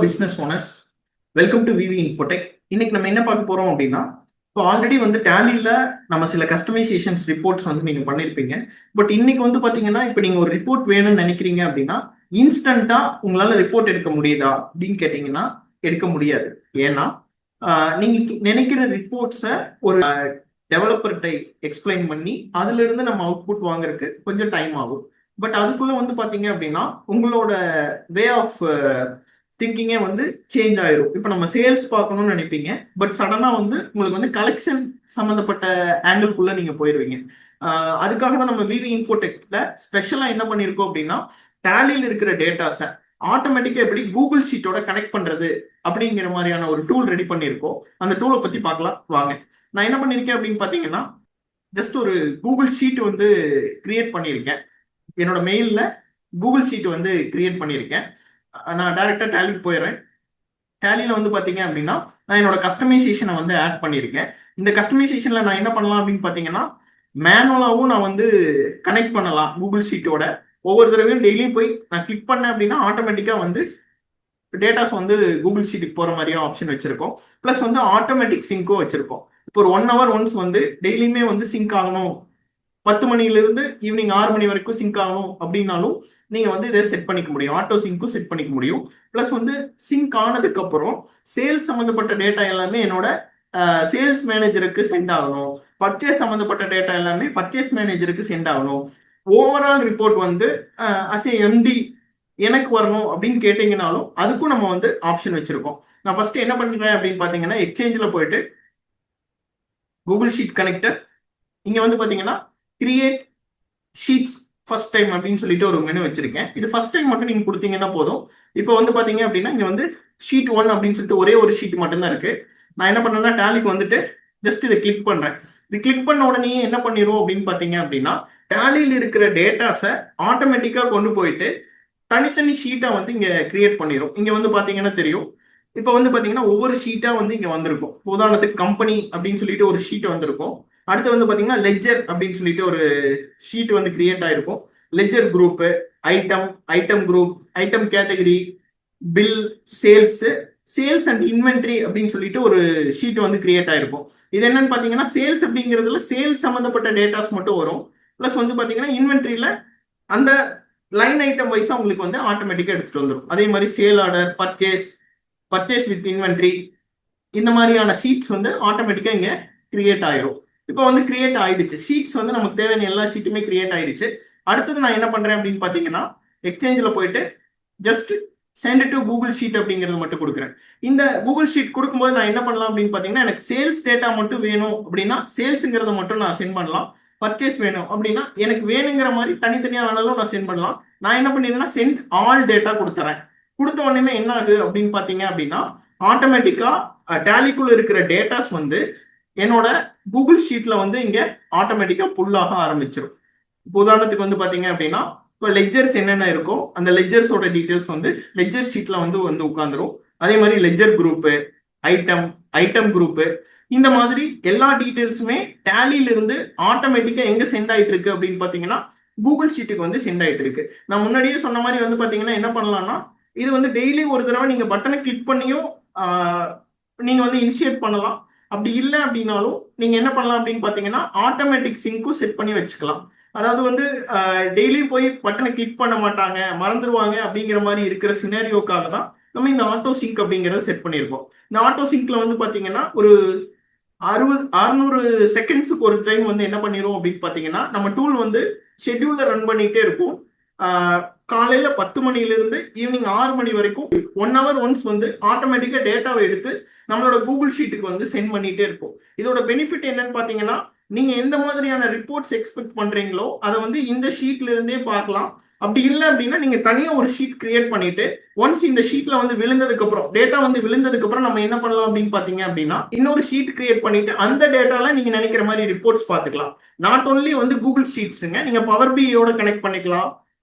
Business owners, welcome to VV Infotech. இன்னைக்கு நம்ம என்ன பார்க்க போறோம் அப்படின்னா, இப்போ ஆல்ரெடி வந்து டேலியில் நம்ம சில கஸ்டமைசேஷன்ஸ் ரிப்போர்ட்ஸ் வந்து நீங்க பண்ணியிருப்பீங்க. பட் இன்னைக்கு வந்து பாத்தீங்கன்னா, இப்போ நீங்க ஒரு ரிப்போர்ட் வேணும்னு நினைக்கிறீங்க அப்படின்னா இன்ஸ்டன்டா உங்களால ரிப்போர்ட் எடுக்க முடியுதா அப்படின்னு கேட்டீங்கன்னா எடுக்க முடியாது. ஏன்னா நீங்க நினைக்கிற ரிப்போர்ட்ஸை ஒரு டெவலப்பர்கிட்ட எக்ஸ்பிளைன் பண்ணி அதுல இருந்து நம்ம அவுட்புட் வாங்குறதுக்கு கொஞ்சம் டைம் ஆகும். பட் அதுக்குள்ள வந்து பாத்தீங்க அப்படின்னா உங்களோட வே ஆஃப் திங்கிங்கே வந்து சேஞ்ச் ஆயிரும். இப்போ நம்ம சேல்ஸ் பார்க்கணும்னு நினைப்பீங்க, பட் சடனா வந்து உங்களுக்கு வந்து கலெக்ஷன் சம்மந்தப்பட்ட ஆங்கிள்குள்ள நீங்க போயிருவீங்க. அதுக்காக தான் நம்ம விவி இன்ஃபோடெக்ல ஸ்பெஷலா என்ன பண்ணியிருக்கோம் அப்படின்னா, டேலியில் இருக்கிற டேட்டாஸை ஆட்டோமேட்டிக்கா எப்படி கூகுள் ஷீட்டோட கனெக்ட் பண்றது அப்படிங்கிற மாதிரியான ஒரு டூல் ரெடி பண்ணியிருக்கோம். அந்த டூலை பத்தி பார்க்கலாம் வாங்க. நான் என்ன பண்ணியிருக்கேன் அப்படின்னு பார்த்தீங்கன்னா, ஜஸ்ட் ஒரு கூகுள் ஷீட் வந்து கிரியேட் பண்ணியிருக்கேன். என்னோட மெயில்ல கூகுள் ஷீட் வந்து கிரியேட் பண்ணியிருக்கேன். நான் டைரக்டா டேலிக்கு போயிடுறேன். டேலியில் வந்து பார்த்தீங்க அப்படின்னா நான் என்னோட கஸ்டமைசேஷனை வந்து ஆட் பண்ணியிருக்கேன். இந்த கஸ்டமைசேஷனில் நான் என்ன பண்ணலாம் அப்படின்னு பார்த்தீங்கன்னா, மேனுவலாகவும் நான் வந்து கனெக்ட் பண்ணலாம் கூகுள் ஷீட்டோட. ஒவ்வொரு தடவையும் டெய்லியும் போய் நான் கிளிக் பண்ணேன் அப்படின்னா ஆட்டோமேட்டிக்காக வந்து டேட்டாஸ் வந்து கூகுள் ஷீட்டுக்கு போகிற மாதிரியும் ஆப்ஷன் வச்சிருக்கோம். ப்ளஸ் வந்து ஆட்டோமேட்டிக் சிங்க்கும் வச்சிருக்கோம். இப்போ ஒரு 1 hour ஒன்ஸ் வந்து டெய்லியுமே வந்து சிங்க் ஆகணும், 10 மணிலிருந்து ஈவினிங் 6 மணி வரைக்கும் சிங்க் ஆகணும் அப்படின்னாலும் நீங்க வந்து இதை செட் பண்ணிக்க முடியும். ஆட்டோ சிங்க்கும் செட் பண்ணிக்க முடியும். பிளஸ் வந்து சிங்க் ஆனதுக்கு அப்புறம் சேல்ஸ் சம்பந்தப்பட்ட டேட்டா எல்லாமே என்னோட சேல்ஸ் மேனேஜருக்கு சென்ட் ஆகணும். பர்ச்சேஸ் சம்பந்தப்பட்ட டேட்டா எல்லாமே பர்ச்சேஸ் மேனேஜருக்கு சென்ட் ஆகணும். ஓவரால் ரிப்போர்ட் வந்து அஸ் ஏ எம்டி எனக்கு வரணும் அப்படின்னு கேட்டீங்கன்னாலும் அதுக்கும் நம்ம வந்து ஆப்ஷன் வச்சிருக்கோம். நான் ஃபர்ஸ்ட் என்ன பண்றேன் அப்படின்னு பாத்தீங்கன்னா, எக்ஸ்சேஞ்சில் போயிட்டு கூகுள் ஷீட் கனெக்டர், இங்க வந்து பாத்தீங்கன்னா கிரியேட் ஷீட்ஸ் ஃபர்ஸ்ட் டைம் அப்படின்னு சொல்லிட்டு ஒரு மெனு வச்சிருக்கேன். இது ஃபர்ஸ்ட் டைம் மட்டும் நீங்க கொடுத்தீங்கன்னா போதும். இப்போ வந்து பாத்தீங்க அப்படின்னா இங்க வந்து ஷீட் 1 அப்படின்னு சொல்லிட்டு ஒரே ஒரு ஷீட் மட்டும் தான் இருக்கு. நான் என்ன பண்ணேன்னா டேலிக்கு வந்துட்டு ஜஸ்ட் இதை கிளிக் பண்றேன். இது கிளிக் பண்ண உடனே என்ன பண்ணிரும் அப்படின்னு பாத்தீங்க அப்படின்னா, டேலியில் இருக்கிற டேட்டாஸை ஆட்டோமேட்டிக்கா கொண்டு போயிட்டு தனித்தனி ஷீட்டா வந்து இங்க கிரியேட் பண்ணிரும். இங்க வந்து பாத்தீங்கன்னா தெரியும். இப்போ வந்து பாத்தீங்கன்னா ஒவ்வொரு ஷீட்டா வந்து இங்க வந்திருக்கும். உதாரணத்துக்கு கம்பெனி அப்படின்னு சொல்லிட்டு ஒரு ஷீட் வந்திருக்கும். அடுத்து வந்து பாத்தீங்கன்னா லெட்ஜர் அப்படின்னு சொல்லிட்டு ஒரு ஷீட் வந்து கிரியேட் ஆயிருக்கும். Ledger group, item, item group, item category, bill, sales, sales and inventory அப்படின்னு சொல்லிட்டு ஒரு ஷீட் வந்து கிரியேட் ஆயிருக்கும். இது என்னன்னு பாத்தீங்கன்னா சேல்ஸ் அப்படிங்கிறதுல சேல்ஸ் சம்பந்தப்பட்ட டேட்டாஸ் மட்டும் வரும். பிளஸ் வந்து பாத்தீங்கன்னா இன்வென்ட்ரியில அந்த லைன் ஐட்டம் வைஸா உங்களுக்கு வந்து ஆட்டோமேட்டிக்கா எடுத்துட்டு வந்துடும். அதே மாதிரி sale order, purchase, purchase with inventory, இந்த மாதிரியான ஷீட்ஸ் வந்து ஆட்டோமேட்டிக்கா இங்க கிரியேட் ஆயிரும். இப்போ வந்து கிரியேட் ஆயிடுச்சு. ஷீட்ஸ் வந்து நமக்கு தேவையான எல்லா ஷீட்டுமே கிரியேட் ஆயிடுச்சு. அடுத்தது நான் என்ன பண்றேன் அப்படின்னு பாத்தீங்கன்னா, எக்ஸ்சேஞ்சில் போயிட்டு just send to Google sheet அப்படிங்கிறது மட்டும் கொடுக்குறேன். இந்த கூகுள் ஷீட் கொடுக்கும்போது நான் என்ன பண்ணலாம் அப்படின்னு பாத்தீங்கன்னா, எனக்கு சேல்ஸ் டேட்டா மட்டும் வேணும் அப்படின்னா சேல்ஸுங்கிறத மட்டும் நான் சென்ட் பண்ணலாம். பர்ச்சேஸ் வேணும் அப்படின்னா எனக்கு வேணுங்கிற மாதிரி தனித்தனியா வேணாலும் நான் சென்ட் பண்ணலாம். நான் என்ன பண்ணிடுறேன்னா சென்ட் ஆல் டேட்டா கொடுத்துறேன். கொடுத்த உடனே என்ன ஆகுது அப்படின்னு பாத்தீங்க அப்படின்னா, ஆட்டோமேட்டிக்கா டேலிக்குள்ள இருக்கிற டேட்டாஸ் வந்து என்னோட கூகுள் ஷீட்ல வந்து இங்க ஆட்டோமேட்டிக்கா புல் ஆக ஆரம்பிச்சிடும். இப்போ உதாரணத்துக்கு வந்து பாத்தீங்க அப்படின்னா, இப்போ லெட்ஜர்ஸ் என்னென்ன இருக்கோ அந்த லெட்ஜர்ஸோட டீடைல்ஸ் வந்து லெட்ஜர் ஷீட்ல வந்து உட்காந்துரும். அதே மாதிரி ledger group, item, item group, இந்த மாதிரி எல்லா டீடைல்ஸுமே டேலியில இருந்து ஆட்டோமேட்டிக்கா எங்க சென்ட் ஆயிட்டு இருக்கு அப்படின்னு பாத்தீங்கன்னா கூகுள் ஷீட்டுக்கு வந்து சென்ட் ஆயிட்டு இருக்கு. நான் முன்னாடியே சொன்ன மாதிரி வந்து பாத்தீங்கன்னா என்ன பண்ணலாம்னா, இது வந்து டெய்லி ஒரு தடவை நீங்க பட்டனை கிளிக் பண்ணியும் நீங்க வந்து இனிஷியேட் பண்ணலாம். அப்படி இல்லை அப்படின்னாலும் நீங்க என்ன பண்ணலாம் அப்படின்னு பாத்தீங்கன்னா ஆட்டோமேட்டிக் சிங்க்கும் செட் பண்ணி வச்சுக்கலாம். அதாவது வந்து டெய்லி போய் பட்டனை கிளிக் பண்ண மாட்டாங்க, மறந்துடுவாங்க அப்படிங்கிற மாதிரி இருக்கிற சினாரியோக்காக தான் நம்ம இந்த ஆட்டோ சிங்க் அப்படிங்கறத செட் பண்ணியிருக்கோம். இந்த ஆட்டோ சிங்க்ல வந்து பாத்தீங்கன்னா ஒரு 600 செகண்ட்ஸுக்கு ஒரு டைம் வந்து என்ன பண்ணிரும் அப்படின்னு பாத்தீங்கன்னா, நம்ம டூல் வந்து ஷெட்யூல்ல ரன் பண்ணிட்டே இருக்கும். காலையில 10 மணிலிருந்து ஈவினிங் 6 மணி வரைக்கும் 1 hour ஒன்ஸ் வந்து ஆட்டோமேட்டிக்கா டேட்டாவை எடுத்து நம்மளோட கூகுள் ஷீட்டுக்கு வந்து சென்ட் பண்ணிட்டே இருக்கும். இதோட பெனிஃபிட் என்னன்னு பாத்தீங்கன்னா, நீங்க எந்த மாதிரியான ரிப்போர்ட்ஸ் எக்ஸ்பெக்ட் பண்றீங்களோ அதை வந்து இந்த ஷீட்ல இருந்தே பார்க்கலாம். அப்படி இல்லை அப்படின்னா நீங்க தனியா ஒரு ஷீட் கிரியேட் பண்ணிட்டு ஒன்ஸ் இந்த ஷீட்ல வந்து விழுந்ததுக்கு அப்புறம் டேட்டா வந்து விழுந்ததுக்கு அப்புறம் நம்ம என்ன பண்ணலாம் அப்படின்னு பாத்தீங்க அப்படின்னா, இன்னொரு ஷீட் கிரியேட் பண்ணிட்டு அந்த டேட்டால நீங்க நினைக்கிற மாதிரி ரிப்போர்ட்ஸ் பார்த்துக்கலாம். நாட் ஒன்லி வந்து கூகுள் ஷீட்ஸுங்க, நீங்க பவர் பிஐயோட கனெக்ட் பண்ணிக்கலாம்.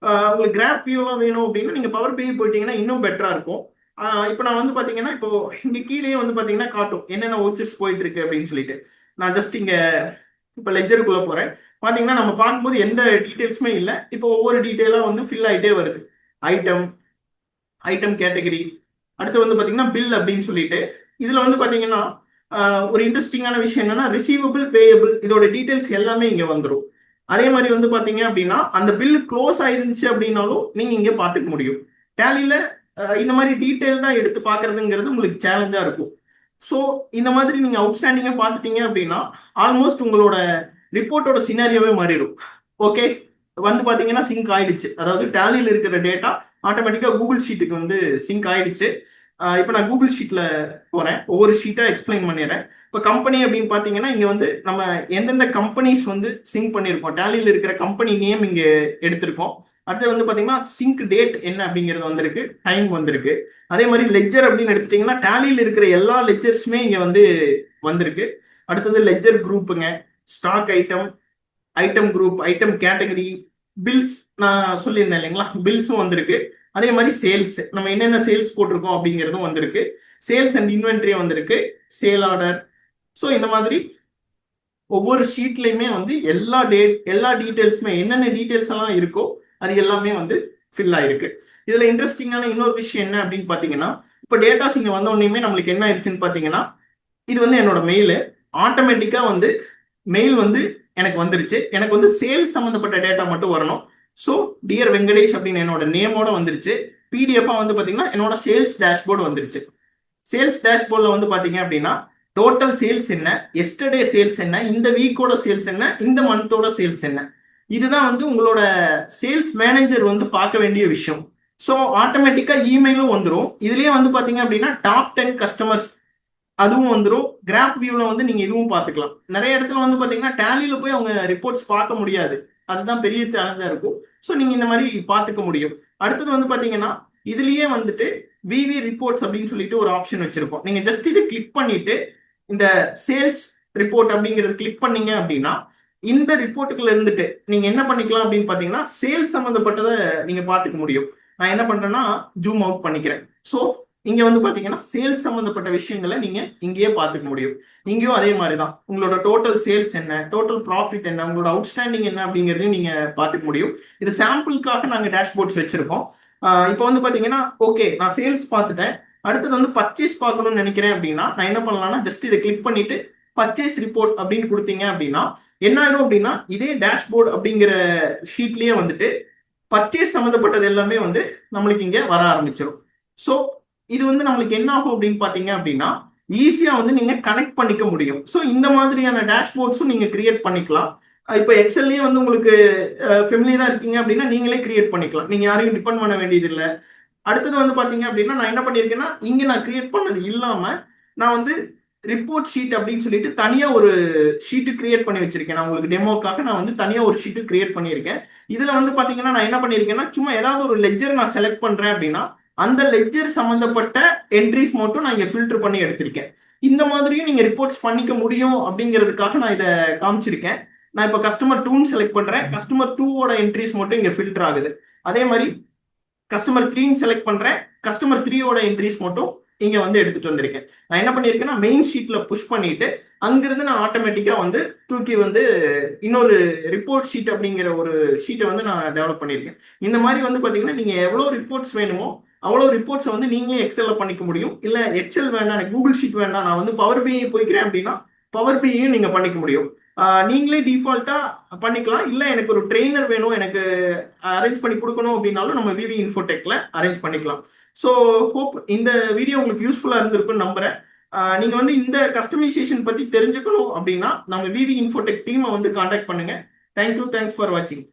உங்களுக்கு கிராஃப் வியூலாம் வேணும் அப்படின்னா நீங்க பவர் பிஐ போயிட்டீங்கன்னா இன்னும் பெட்டரா இருக்கும். இப்போ நான் வந்து பாத்தீங்கன்னா இப்போ இங்க கீழே வந்து பாத்தீங்கன்னா காட்டும் என்னென்ன வவுச்சர்ஸ் போயிட்டு இருக்கு அப்படின்னு சொல்லிட்டு. நான் ஜஸ்ட் இங்க இப்போ லெட்ஜருக்குள்ள போறேன். பாத்தீங்கன்னா நம்ம பார்க்கும்போது எந்த டீடைல்ஸுமே இல்லை. இப்போ ஒவ்வொரு டீடைலா வந்து ஃபில் ஆயிட்டே வருது. ஐட்டம், ஐட்டம் கேட்டகரி, அடுத்து வந்து பாத்தீங்கன்னா பில் அப்படின்னு சொல்லிட்டு இதுல வந்து பாத்தீங்கன்னா ஒரு இன்ட்ரெஸ்டிங்கான விஷயம் என்னன்னா ரிசீவபிள் பேயபிள் இதோட டீடைல்ஸ் எல்லாமே இங்க வந்துடும். அதே மாதிரி வந்து பாத்தீங்க அப்படின்னா அந்த பில் க்ளோஸ் ஆயிருந்துச்சு அப்படின்னாலும் நீங்க இங்க பாத்துக்க முடியும். டேலியில இந்த மாதிரி டீட்டெயில் தான் எடுத்து பாக்குறதுங்கிறது உங்களுக்கு சேலஞ்சா இருக்கும். ஸோ இந்த மாதிரி நீங்க அவுட்ஸ்டாண்டிங்கா பார்த்துட்டீங்க அப்படின்னா ஆல்மோஸ்ட் உங்களோட ரிப்போர்ட்டோட சினாரியோவே மாறிடும். ஓகே, வந்து பாத்தீங்கன்னா சிங்க் ஆயிடுச்சு, அதாவது டேலியில் இருக்கிற டேட்டா ஆட்டோமேட்டிக்கா கூகுள் ஷீட்டுக்கு வந்து சிங்க் ஆயிடுச்சு. இப்போ நான் கூகுள் ஷீட்ல போறேன், ஒவ்வொரு ஷீட்டா எக்ஸ்பிளைன் பண்ணிடுறேன். இப்போ கம்பெனி அப்படின்னு பாத்தீங்கன்னா இங்க வந்து நம்ம எந்தெந்த கம்பெனிஸ் வந்து சிங்க் பண்ணியிருக்கோம், டேலியில் இருக்கிற கம்பெனி நேம் இங்க எடுத்திருக்கோம். அடுத்து வந்து பாத்தீங்கன்னா சிங்க் டேட் என்ன அப்படிங்கிறது வந்திருக்கு, டைம் வந்திருக்கு. அதே மாதிரி லெட்ஜர் அப்படின்னு எடுத்துட்டீங்கன்னா டேலியில் இருக்கிற எல்லா லெட்ஜர்ஸுமே இங்க வந்து வந்திருக்கு. அடுத்தது லெட்ஜர் குரூப்புங்க, stock item, item group, item category, bills நான் சொல்லியிருந்தேன் இல்லைங்களா, பில்ஸும் வந்திருக்கு. அதே மாதிரி சேல்ஸ், நம்ம என்னென்ன சேல்ஸ் போட்டிருக்கோம் அப்படிங்கிறதும் வந்திருக்கு. சேல்ஸ் அண்ட் இன்வென்ட்ரி வந்திருக்கு, சேல் ஆர்டர். ஸோ இந்த மாதிரி ஒவ்வொரு ஷீட்லையுமே வந்து எல்லா டீட்டெயில்ஸுமே என்னென்ன டீட்டெயில்ஸ் எல்லாம் இருக்கோ அது எல்லாமே வந்து ஃபில் ஆயிருக்கு. இதுல இன்ட்ரெஸ்டிங்கான இன்னொரு விஷயம் என்ன அப்படின்னு பாத்தீங்கன்னா, இப்போ டேட்டாஸ் இங்க வந்த உடனே நம்மளுக்கு என்ன ஆயிடுச்சுன்னு பாத்தீங்கன்னா, இது வந்து என்னோட மெயில் ஆட்டோமேட்டிக்கா வந்து மெயில் வந்து எனக்கு வந்துருச்சு. எனக்கு வந்து சேல்ஸ் சம்மந்தப்பட்ட டேட்டா மட்டும் வரணும். ஸோ டியர் வெங்கடேஷ் அப்படின்னு என்னோட நேமோட வந்துருச்சு. பிடிஎஃபா வந்து பாத்தீங்கன்னா என்னோட சேல்ஸ் டேஷ்போர்டு வந்துருச்சு. சேல்ஸ் டேஷ்போர்டில் வந்து பாத்தீங்க அப்படின்னா டோட்டல் சேல்ஸ் என்ன, எஸ்டர்டே சேல்ஸ் என்ன, இந்த வீக்கோட சேல்ஸ் என்ன, இந்த மந்தோட சேல்ஸ் என்ன, இதுதான் வந்து உங்களோட சேல்ஸ் மேனேஜர் வந்து பார்க்க வேண்டிய விஷயம். ஸோ ஆட்டோமேட்டிக்கா இமெயிலும் வந்துடும். இதுலயே வந்து பாத்தீங்க அப்படின்னா டாப் 10 கஸ்டமர்ஸ் அதுவும் வந்துடும். கிராப் வியூல வந்து நீங்க இதுவும் பார்த்துக்கலாம். நிறைய இடத்துல வந்து பாத்தீங்கன்னா டேலியில போய் அவங்க ரிப்போர்ட்ஸ் பார்க்க முடியாது, அதுதான் பெரிய சேலஞ்சா இருக்கும். ஸோ நீங்க இந்த மாதிரி பார்த்துக்க முடியும். அடுத்தது வந்து பாத்தீங்கன்னா இதுலயே வந்துட்டு விவி ரிப்போர்ட்ஸ் அப்படின்னு சொல்லிட்டு ஒரு ஆப்ஷன் வச்சிருக்கோம். நீங்க ஜஸ்ட் இதை கிளிக் பண்ணிட்டு இந்த சேல்ஸ் ரிப்போர்ட் அப்படிங்கறது கிளிக் பண்ணீங்க அப்படின்னா இந்த ரிப்போர்ட்டுக்குள்ள இருந்துட்டு நீங்க என்ன பண்ணிக்கலாம் அப்படின்னு பாத்தீங்கன்னா சேல்ஸ் சம்பந்தப்பட்டதை நீங்க பார்த்துக்க முடியும். நான் என்ன பண்றேன்னா ஜூம் அவுட் பண்ணிக்கிறேன். ஸோ இங்க வந்து பாத்தீங்கன்னா சேல்ஸ் சம்பந்தப்பட்ட விஷயங்களை நீங்க இங்கேயே பார்த்துக்க முடியும். இங்கேயும் அதே மாதிரி தான் உங்களோட டோட்டல் சேல்ஸ் என்ன, டோட்டல் ப்ராஃபிட் என்ன, உங்களோட அவுட்ஸ்டாண்டிங் என்ன அப்படிங்கிறதையும் நீங்க பார்த்துக்க முடியும். இது சாம்பிளுக்காக நாங்க டேஷ்போர்ட்ஸ் வச்சிருக்கோம். இப்போ வந்து பாத்தீங்கன்னா ஓகே நான் சேல்ஸ் பார்த்துட்டேன், அடுத்தது வந்து பர்ச்சேஸ் பார்க்கணும்னு நினைக்கிறேன் அப்படின்னா நான் என்ன பண்ணலாம்னா ஜஸ்ட் இதை கிளிக் பண்ணிட்டு பர்ச்சேஸ் ரிப்போர்ட் அப்படின்னு கொடுத்தீங்க அப்படின்னா என்ன ஆயிடும் அப்படின்னா இதே டேஷ்போர்ட் அப்படிங்கிற ஷீட்லயே வந்துட்டு பர்ச்சேஸ் சம்மந்தப்பட்டது எல்லாமே வந்து நம்மளுக்கு இங்க வர ஆரம்பிச்சிடும். ஸோ இது வந்து நம்மளுக்கு என்ன ஆகும் அப்படின்னு பாத்தீங்க அப்படின்னா ஈஸியா வந்து நீங்க கனெக்ட் பண்ணிக்க முடியும். ஸோ இந்த மாதிரியான டேஷ்போர்ட்ஸும் நீங்க கிரியேட் பண்ணிக்கலாம். இப்போ எக்ஸல்லயே வந்து உங்களுக்கு ஃபெமிலியரா இருக்கீங்க அப்படின்னா நீங்களே கிரியேட் பண்ணிக்கலாம், நீங்க யாரையும் டிபெண்ட் பண்ண வேண்டியது இல்லை. அடுத்தது வந்து பாத்தீங்க அப்படின்னா நான் என்ன பண்ணிருக்கேன்னா இங்க நான் கிரியேட் பண்ணது இல்லாம நான் வந்து ரிப்போர்ட் ஷீட் அப்படின்னு சொல்லிட்டு தனியா ஒரு ஷீட்டு கிரியேட் பண்ணி வச்சிருக்கேன். நான் உங்களுக்கு டெமோக்காக நான் வந்து தனியா ஒரு ஷீட்டு கிரியேட் பண்ணியிருக்கேன். இதுல வந்து பாத்தீங்கன்னா நான் என்ன பண்ணிருக்கேன்னா சும்மா ஏதாவது ஒரு லெட்ஜர் நான் செலக்ட் பண்றேன் அப்படின்னா அந்த லெட்ஜர் சம்பந்தப்பட்ட என்ட்ரிஸ் மட்டும் நான் இங்க ஃபில்டர் பண்ணி எடுத்திருக்கேன். இந்த மாதிரியும் நீங்க ரிப்போர்ட்ஸ் பண்ணிக்க முடியும் அப்படிங்கிறதுக்காக நான் இதை காமிச்சிருக்கேன். நான் இப்போ கஸ்டமர் 2 செலக்ட் பண்றேன், கஸ்டமர் 2ஓட என்ட்ரிஸ் மட்டும் இங்க ஃபில்டர் ஆகுது. அதே மாதிரி கஸ்டமர் 3 செலக்ட் பண்றேன், கஸ்டமர் 3ஓட என்ட்ரிஸ் மட்டும் இங்க வந்து எடுத்துட்டு வந்திருக்கேன். நான் என்ன பண்ணிருக்கேன்னா மெயின் ஷீட்ல புஷ் பண்ணிட்டு அங்கிருந்து நான் ஆட்டோமேட்டிக்கா வந்து தூக்கி வந்து இன்னொரு ரிப்போர்ட் ஷீட் அப்படிங்கிற ஒரு ஷீட்டை வந்து நான் டெவலப் பண்ணியிருக்கேன். இந்த மாதிரி வந்து பாத்தீங்கன்னா நீங்க எவ்வளவு ரிப்போர்ட்ஸ் வேணுமோ அவ்வளோ ரிப்போர்ட்ஸை வந்து நீங்க எக்ஸல்ல பண்ணிக்க முடியும். இல்ல எக்ஸல் வேண்டாம் எனக்கு கூகுள் ஷீட் வேண்டாம் நான் வந்து பவர் பிஐ போய்க்கிறேன் அப்படின்னா பவர் பிஐயும் நீங்க பண்ணிக்க முடியும். நீங்களே டிஃபால்ட்டா பண்ணிக்கலாம். இல்ல எனக்கு ஒரு ட்ரெயினர் வேணும், எனக்கு அரேஞ்ச் பண்ணி கொடுக்கணும் அப்படின்னாலும் நம்ம விவி இன்ஃபோடெக்ல அரேஞ்ச் பண்ணிக்கலாம். ஸோ ஹோப் இந்த வீடியோ உங்களுக்கு யூஸ்ஃபுல்லா இருந்திருக்குன்னு நம்புறேன். நீங்க வந்து இந்த கஸ்டமைசேஷன் பத்தி தெரிஞ்சுக்கணும் அப்படின்னா நம்ம விவி இன்ஃபோடெக் டீமை வந்து கான்டாக்ட் பண்ணுங்க. தேங்க்யூ, தேங்க்ஸ் ஃபார் வாட்சிங்.